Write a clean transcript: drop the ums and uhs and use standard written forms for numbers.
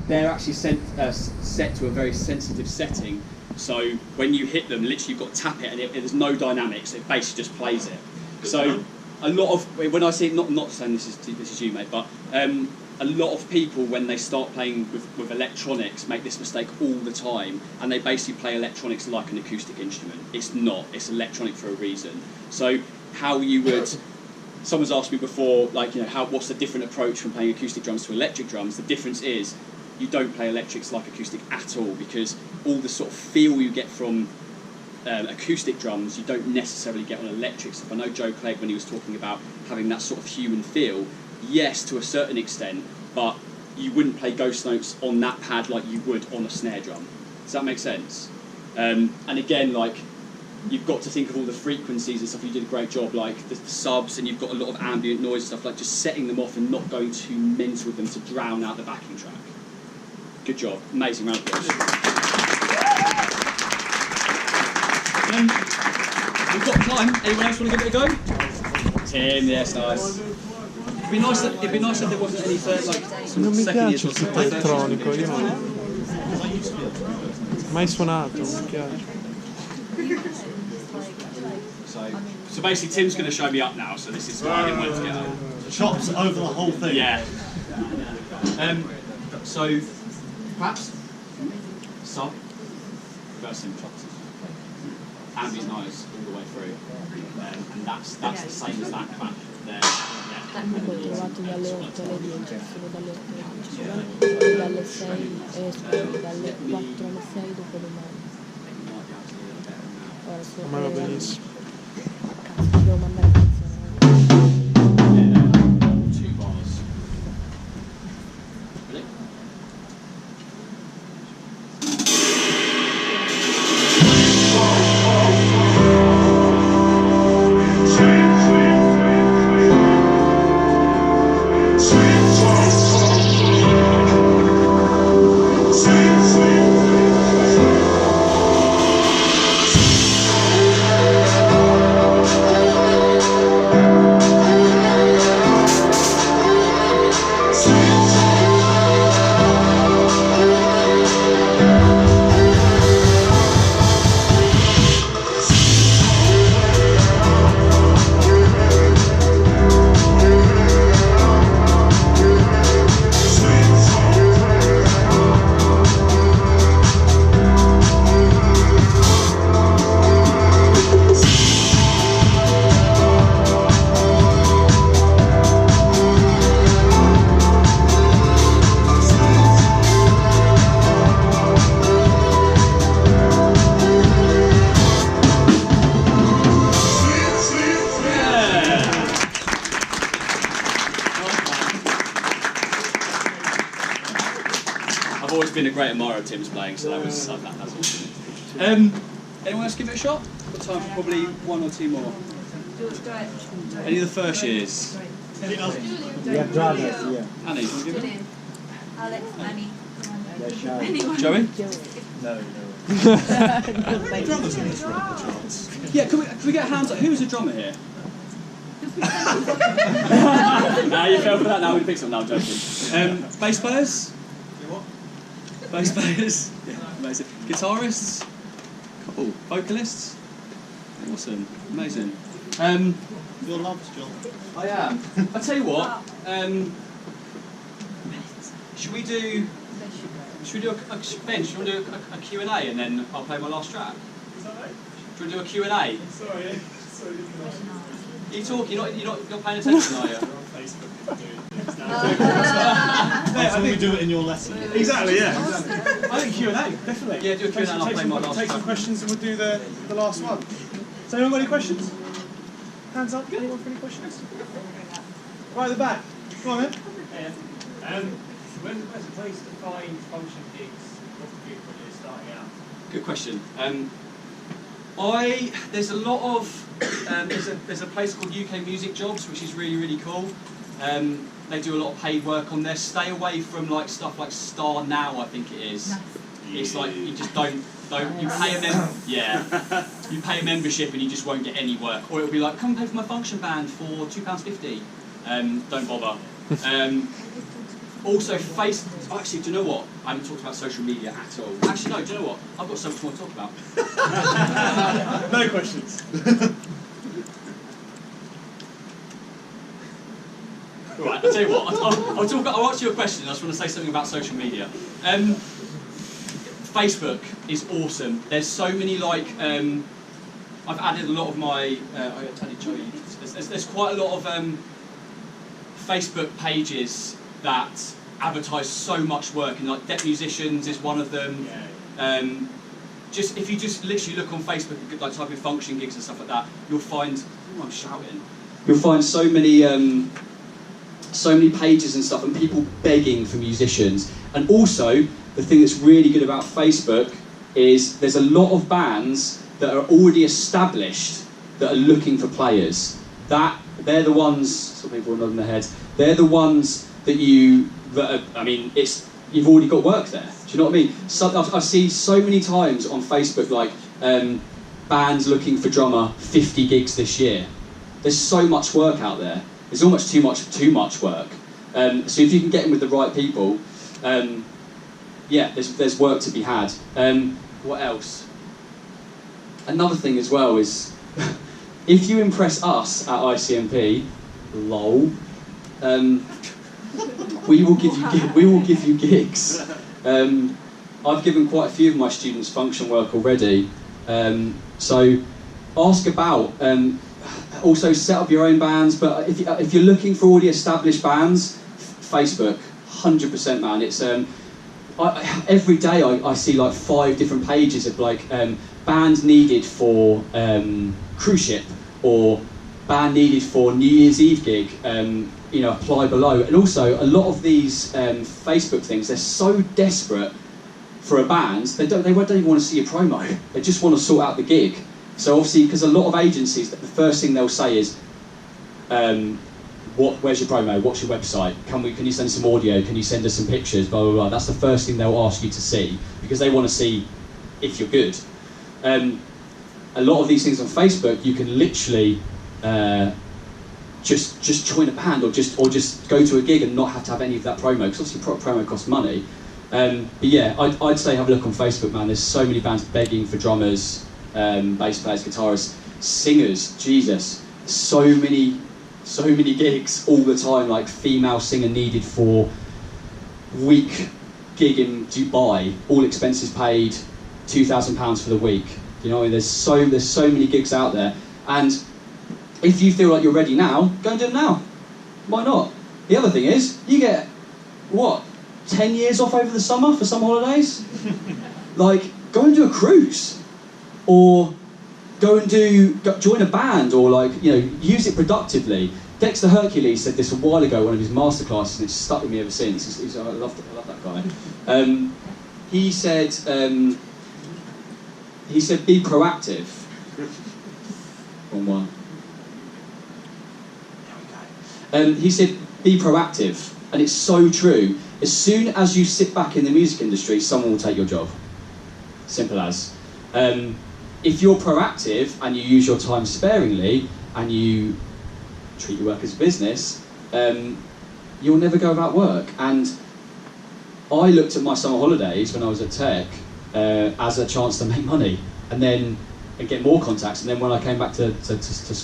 they're actually set to a very sensitive setting. So when you hit them, literally you've got to tap it, and there's no dynamics. It basically just plays it. So a lot of, when I see, not saying this is you, mate, but a lot of people, when they start playing with electronics, make this mistake all the time, and they basically play electronics like an acoustic instrument. It's not. It's electronic for a reason. So how you would... Someone's asked me before, like, you know, what's the different approach from playing acoustic drums to electric drums? The difference is you don't play electrics like acoustic at all, because all the sort of feel you get from acoustic drums you don't necessarily get on electric stuff. I know Joe Clegg, when he was talking about having that sort of human feel, yes, to a certain extent, but you wouldn't play ghost notes on that pad like you would on a snare drum. Does that make sense? And again, like, you've got to think of all the frequencies and stuff. You did a great job, like the subs, and you've got a lot of ambient noise and stuff, like just setting them off and not going too mental with them to drown out the backing track. Good job. Amazing round of applause. We've got time. Anyone else want to give it a go? Tim, yes, nice. It'd be nice if there wasn't any third, like, some second years or something. Elettronico, io non mai suonato, mi piace. So basically, Tim's going to show me up now. So this is why I didn't want to get out. Chops over the whole thing. Yeah. So perhaps sub, reversing chops, ambient noise all the way through, and that's the same as that back there. Comunque ho trovato dalle 8 alle 10, solo dalle 8 alle 10, poi dalle 6, dalle 4 alle 6 dopo domani. Ora sto Ma va benissimo. Cazzo, devo mandare a Two bars. Ready? I've always been a great admirer of Tim's playing, so that was awesome. Anyone else give it a shot? Got time for probably one or two more. Any of the first years? Yeah, brothers, yeah. Annie, do you want to give it? Alex, Annie. Joey? No. Drummers in this room, perchance. Yeah, can we get hands up? Who's a drummer here? Nah, you fell for that. Now we pick something. No, I'm joking. Bass players? Bass players? Yeah, amazing. Guitarists? Cool. Vocalists? Awesome. Amazing. Your loves, John. I am. I tell you what. Should we do? Should we do Ben? Should we do a Q&A and then I'll play my last track? Is that right? Should we do a Q&A? Sorry. Are you talking? You're not paying attention, are you? We're on Facebook. That's when we do it in your lesson. Exactly, yeah. I think Q&A, definitely. Yeah, do a Q&A and I'll play my last Take some track. questions and we'll do the last one. So anyone got any questions? Hands up, anyone for any questions? Right at the back. Go on then. Where's the best place to find function gigs for people when you're starting out? Good question. There's a lot of there's a place called UK Music Jobs, which is really cool. They do a lot of paid work on there. Stay away from like stuff like Star Now, I think it is. It's like you just don't you pay you pay a membership and you just won't get any work. Or it'll be like, come play for my function band for £2.50. Don't bother. Also, actually, do you know what? I haven't talked about social media at all. Actually, no, do you know what? I've got so much more to talk about. No questions. Right, I'll tell you what, I'll answer your question. I just want to say something about social media. Facebook is awesome. There's so many, like, I've added a lot of my, there's quite a lot of Facebook pages that advertise so much work, and like Deaf Musicians is one of them. Just if you just literally look on Facebook and like type in function gigs and stuff like that, you'll find, oh, I'm shouting. You'll find so many pages and stuff, and people begging for musicians. And also, the thing that's really good about Facebook is there's a lot of bands that are already established that are looking for players. They're the ones. Some people are nodding their heads. They're the ones that you've already got work there. Do you know what I mean? So I've seen so many times on Facebook, like bands looking for drummer, 50 gigs this year. There's so much work out there. There's almost too much work. So if you can get in with the right people, there's work to be had. What else? Another thing as well is, if you impress us at ICMP, lol, we will give you gigs. I've given quite a few of my students function work already. So ask about. Also set up your own bands, but if you're looking for already established bands, Facebook, 100% man. It's every day I see like 5 different pages of like bands needed for cruise ship, or band needed for New Year's Eve gig. Apply below. And also a lot of these Facebook things, they're so desperate for a band, they don't even want to see a promo. They just want to sort out the gig. So obviously, because a lot of agencies, the first thing they'll say is, where's your promo? What's your website? Can you send some audio? Can you send us some pictures? Blah, blah, blah. That's the first thing they'll ask you to see, because they want to see if you're good. A lot of these things on Facebook, you can literally just join a band, or just go to a gig and not have to have any of that promo, because obviously promo costs money. But yeah, I'd say have a look on Facebook, man. There's so many bands begging for drummers, bass players, guitarists, singers. Jesus, so many gigs all the time. Like female singer needed for week gig in Dubai, all expenses paid, £2,000 for the week. You know, there's so many gigs out there, and if you feel like you're ready now, go and do it now. Why not? The other thing is, you get 10 years off over the summer for summer holidays. Like, go and do a cruise. Or go and join a band, or use it productively. Dexter Hercules said this a while ago, one of his masterclasses, and it's stuck with me ever since. I love that guy. He said, be proactive. Wrong one. He said, be proactive, and it's so true. As soon as you sit back in the music industry, someone will take your job. Simple as. If you're proactive and you use your time sparingly and you treat your work as a business, you'll never go about work. And I looked at my summer holidays when I was at Tech as a chance to make money and get more contacts. And then when I came back to